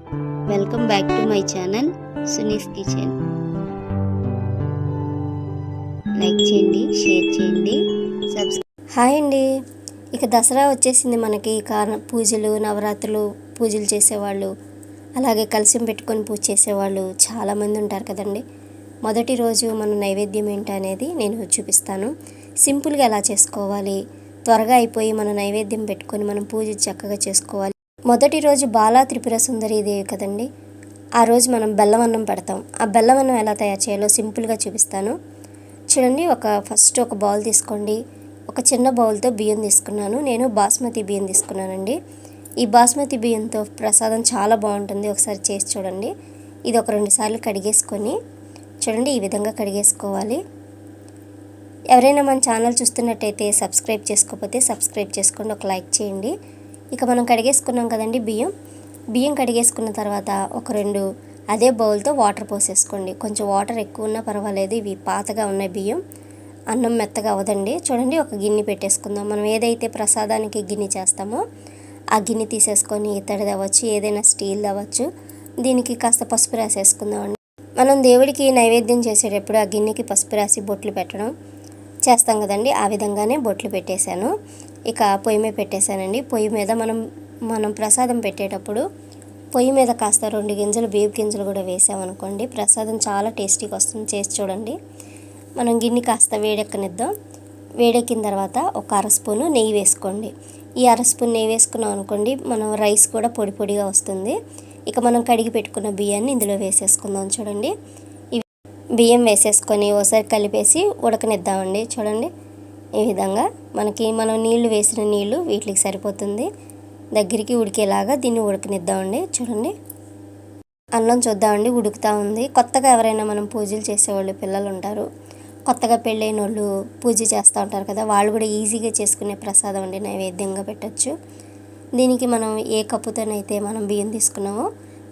Welcome back to my channel Suni's kitchen. Like చేయండి, share చేయండి, hi అండి. ఇక దసరా వచ్చేసింది మనకి. పూజలు, నవరాత్రులు పూజలు చేసేవాళ్ళు, అలాగే కలశం పెట్టుకొని పూజ చేసేవాళ్ళు చాలామంది ఉంటారు కదండి. మొదటి రోజు మన నైవేద్యం ఏంటి అనేది నేను చూపిస్తాను. సింపుల్గా ఎలా చేసుకోవాలి, త్వరగా అయిపోయి మన నైవేద్యం పెట్టుకొని మనం పూజ చక్కగా చేసుకోవాలి. మొదటి రోజు బాలా త్రిపుర సుందరీదేవి కదండి. ఆ రోజు మనం బెల్లం అన్నం పెడతాం. ఆ బెల్లం అన్నం ఎలా తయారు చేయాలో సింపుల్గా చూపిస్తాను చూడండి. ఫస్ట్ ఒక బౌల్ తీసుకోండి. ఒక చిన్న బౌల్తో బియ్యం తీసుకున్నాను. నేను బాస్మతి బియ్యం తీసుకున్నానండి. ఈ బాస్మతి బియ్యంతో ప్రసాదం చాలా బాగుంటుంది. ఒకసారి చేసి చూడండి. ఇది ఒక 2 సార్లు కడిగేసుకొని చూడండి, ఈ విధంగా కడిగేసుకోవాలి. ఎవరైనా మన ఛానల్ చూస్తున్నట్టయితే సబ్స్క్రైబ్ చేసుకోకపోతే సబ్స్క్రైబ్ చేసుకోండి, ఒక లైక్ చేయండి. ఇక మనం కడిగేసుకున్నాం కదండి బియ్యం కడిగేసుకున్న తర్వాత ఒక 2 అదే బౌల్తో వాటర్ పోసేసుకోండి. కొంచెం వాటర్ ఎక్కువ ఉన్నా పర్వాలేదు, ఇవి పాతగా ఉన్న బియ్యం, అన్నం మెత్తగా అవ్వదండి. చూడండి, ఒక గిన్నె పెట్టేసుకుందాం. మనం ఏదైతే ప్రసాదానికి గిన్నె చేస్తామో ఆ గిన్నె తీసేసుకొని, ఇత్తడిది అవ్వచ్చు, ఏదైనా స్టీల్ అవ్వచ్చు, దీనికి కాస్త పసుపు రాసేసుకుందామండి. మనం దేవుడికి నైవేద్యం చేసేటప్పుడు ఆ గిన్నెకి పసుపు రాసి బొట్లు పెట్టడం చేస్తాం కదండి. ఆ విధంగానే బొట్లు పెట్టేశాను. ఇక పొయ్యి మీద పెట్టేశానండి. పొయ్యి మీద మనం ప్రసాదం పెట్టేటప్పుడు పొయ్యి మీద కాస్త 2 గింజలు బియ్యపు గింజలు కూడా వేసామనుకోండి, ప్రసాదం చాలా టేస్టీగా వస్తుంది. చేసి చూడండి. మనం గిన్నె కాస్త వేడెక్కనిద్దాం. వేడెక్కిన తర్వాత ఒక 1/2 స్పూను నెయ్యి వేసుకోండి. ఈ 1/2 స్పూన్ నెయ్యి వేసుకున్నాం అనుకోండి, మనం రైస్ కూడా పొడి పొడిగా వస్తుంది. ఇక మనం కడిగి పెట్టుకున్న బియ్యాన్ని ఇందులో వేసేసుకుందాం. చూడండి, బియ్యం వేసేసుకొని ఒకసారి కలిపేసి ఉడకనిద్దామండి. చూడండి, ఈ విధంగా మనం నీళ్లు వేసిన నీళ్లు వీటికి సరిపోతుంది. దగ్గరికి ఉడికేలాగా దీన్ని ఉడకనిద్దామండి. చూడండి, అన్నం చూద్దామండి, ఉడుకుతూ ఉంది. కొత్తగా ఎవరైనా మనం పూజలు చేసేవాళ్ళు పిల్లలు ఉంటారు, కొత్తగా పెళ్ళైన వాళ్ళు పూజ చేస్తూ ఉంటారు కదా, వాళ్ళు కూడా ఈజీగా చేసుకునే ప్రసాదం అండి, నైవేద్యంగా పెట్టచ్చు. దీనికి మనం ఏ కప్పుతోనైతే మనం బియ్యం తీసుకున్నామో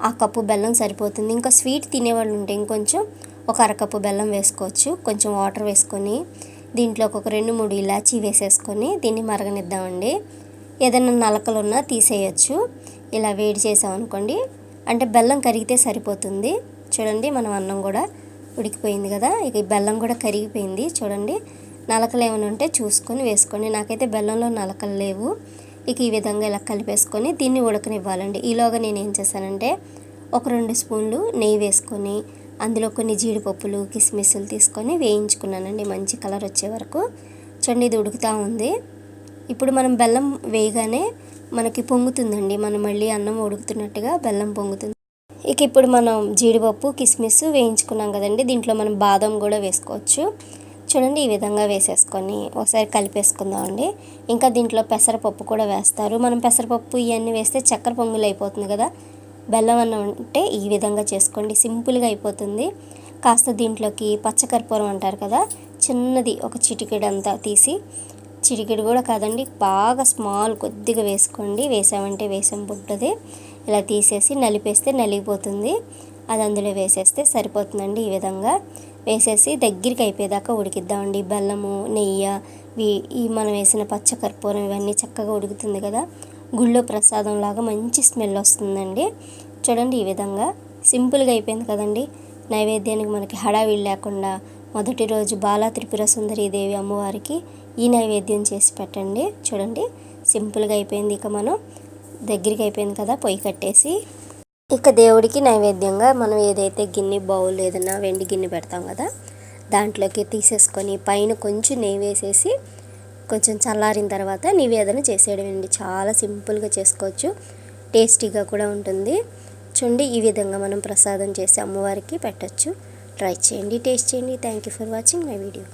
ఆ కప్పు బెల్లం సరిపోతుంది. ఇంకా స్వీట్ తినేవాళ్ళు ఉంటే ఇంకొంచెం ఒక 1/2 కప్పు బెల్లం వేసుకోవచ్చు. కొంచెం వాటర్ వేసుకొని దీంట్లోకి ఒక 2-3 ఇలాచీ వేసేసుకొని దీన్ని మరగనిద్దామండి. ఏదైనా నలకలు ఉన్నా తీసేయచ్చు. ఇలా వేడి చేసామనుకోండి, అంటే బెల్లం కరిగితే సరిపోతుంది. చూడండి, మనం అన్నం కూడా ఉడికిపోయింది కదా, ఇక బెల్లం కూడా కరిగిపోయింది. చూడండి, నలకలు ఏమైనా ఉంటే చూసుకొని వేసుకోండి. నాకైతే బెల్లంలో నలకలు లేవు. ఇక ఈ విధంగా ఇలా కలిపేసుకొని దీన్ని ఉడకనివ్వాలండి. ఈలోగా నేను ఏం చేశానంటే ఒక 2 స్పూన్లు నెయ్యి వేసుకొని అందులో కొన్ని జీడిపప్పులు, కిస్మిస్లు తీసుకొని వేయించుకున్నానండి, మంచి కలర్ వచ్చే వరకు. చూడండి, ఇది ఉడుకుతూ ఉంది. ఇప్పుడు మనం బెల్లం వేయగానే మనకి పొంగుతుందండి. మనం మళ్ళీ అన్నం ఉడుకుతున్నట్టుగా బెల్లం పొంగుతుంది. ఇక ఇప్పుడు మనం జీడిపప్పు, కిస్మిస్ వేయించుకున్నాం కదండి, దీంట్లో మనం బాదం కూడా వేసుకోవచ్చు. చూడండి, ఈ విధంగా వేసేసుకొని ఒకసారి కలిపేసుకుందామండి. ఇంకా దీంట్లో పెసరపప్పు కూడా వేస్తారు. మనం పెసరపప్పు ఇవన్నీ వేస్తే చక్కెర పొంగులు అయిపోతుంది కదా, బెల్లం అన్నం అంటే ఈ విధంగా చేసుకోండి, సింపుల్గా అయిపోతుంది. కాస్త దీంట్లోకి పచ్చకర్పూరం అంటారు కదా, చిన్నది ఒక చిటికెడు అంతా తీసి, చిటికెడు కూడా కాదండి, బాగా స్మాల్ కొద్దిగా వేసుకోండి. వేసామంటే వేసాం పుట్టది. ఇలా తీసేసి నలిపేస్తే నలిగిపోతుంది. అది అందులో వేసేస్తే సరిపోతుందండి. ఈ విధంగా వేసేసి దగ్గరికి అయిపోయేదాకా ఉడికిద్దామండి. బెల్లము, నెయ్యి, ఈ మనం వేసిన పచ్చకర్పూరం ఇవన్నీ చక్కగా ఉడుకుతుంది కదా, గుళ్ళో ప్రసాదం లాగా మంచి స్మెల్ వస్తుందండి. చూడండి, ఈ విధంగా సింపుల్గా అయిపోయింది కదండి. నైవేద్యానికి మనకి హడావిడి లేకుండా మొదటి రోజు బాలా త్రిపుర సుందరీదేవి అమ్మవారికి ఈ నైవేద్యం చేసి పెట్టండి. చూడండి, సింపుల్గా అయిపోయింది. ఇక మనం దగ్గరికి అయిపోయింది కదా, పొయ్యి కట్టేసి ఇక దేవుడికి నైవేద్యంగా మనం ఏదైతే గిన్నె, బౌల్, ఏదైనా వెండి గిన్నె పెడతాం కదా, దాంట్లోకి తీసేసుకొని పైన కొంచెం నెయ్యి వేసేసి కొంచెం చల్లారిన తర్వాత నివేదన చేసేయడం అండి. చాలా సింపుల్గా చేసుకోవచ్చు, టేస్టీగా కూడా ఉంటుంది. చూడండి, ఈ విధంగా మనం ప్రసాదం చేసి అమ్మవారికి పెట్టచ్చు. ట్రై చేయండి, టేస్ట్ చేయండి. Thank you for watching my video.